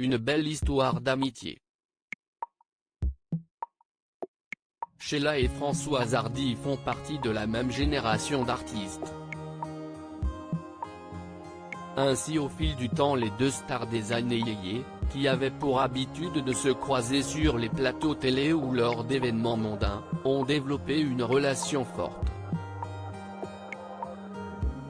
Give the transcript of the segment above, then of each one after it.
une belle histoire d'amitié. Sheila et Françoise Hardy font partie de la même génération d'artistes. Ainsi au fil du temps les deux stars des années yéyé, qui avaient pour habitude de se croiser sur les plateaux télé ou lors d'événements mondains, ont développé une relation forte.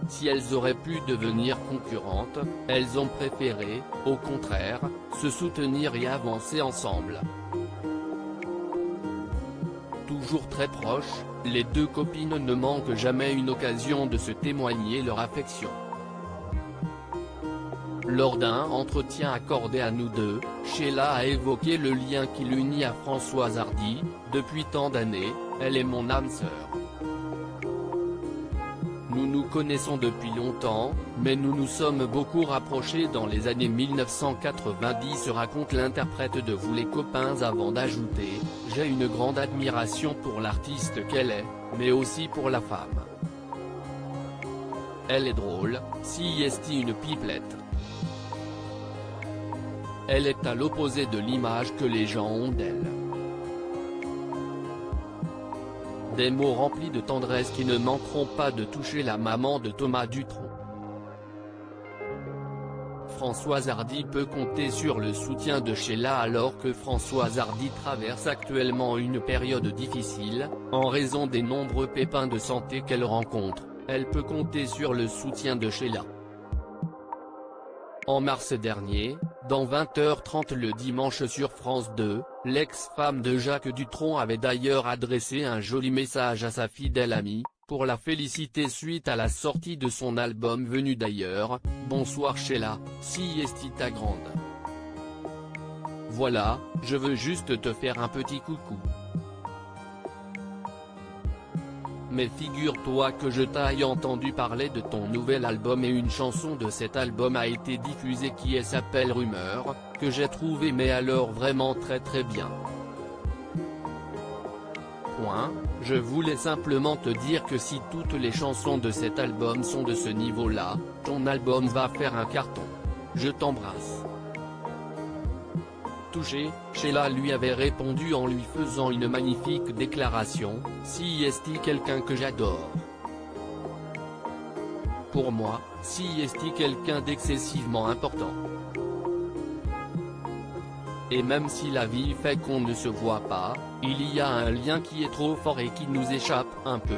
Si elles auraient pu devenir concurrentes, elles ont préféré, au contraire, se soutenir et avancer ensemble. Toujours très proches, les deux copines ne manquent jamais une occasion de se témoigner leur affection. Lors d'un entretien accordé à Nous Deux, Sheila a évoqué le lien qui l'unit à Françoise Hardy. Depuis tant d'années, elle est mon âme sœur. Nous nous connaissons depuis longtemps, mais nous nous sommes beaucoup rapprochés dans les années 1990, raconte l'interprète de Vous les copains avant d'ajouter « J'ai une grande admiration pour l'artiste qu'elle est, mais aussi pour la femme. Elle est drôle, si est une pipelette. Elle est à l'opposé de l'image que les gens ont d'elle. » Des mots remplis de tendresse qui ne manqueront pas de toucher la maman de Thomas Dutronc. Françoise Hardy peut compter sur le soutien de Sheila alors que Françoise Hardy traverse actuellement une période difficile, en raison des nombreux pépins de santé qu'elle rencontre. Elle peut compter sur le soutien de Sheila. En mars dernier, dans 20h30 le dimanche sur France 2, l'ex-femme de Jacques Dutronc avait d'ailleurs adressé un joli message à sa fidèle amie, pour la féliciter suite à la sortie de son album Venu d'ailleurs. Bonsoir Sheila, si est ta grande. Voilà, je veux juste te faire un petit coucou. Mais figure-toi que je t'ai entendu parler de ton nouvel album et une chanson de cet album a été diffusée qui s'appelle Rumeur, que j'ai trouvé mais alors vraiment très bien. Je voulais simplement te dire que si toutes les chansons de cet album sont de ce niveau-là, ton album va faire un carton. Je t'embrasse. Touchée, Sheila lui avait répondu en lui faisant une magnifique déclaration, « Si est quelqu'un que j'adore. Pour moi, si est quelqu'un d'excessivement important. Et même si la vie fait qu'on ne se voit pas, il y a un lien qui est trop fort et qui nous échappe un peu.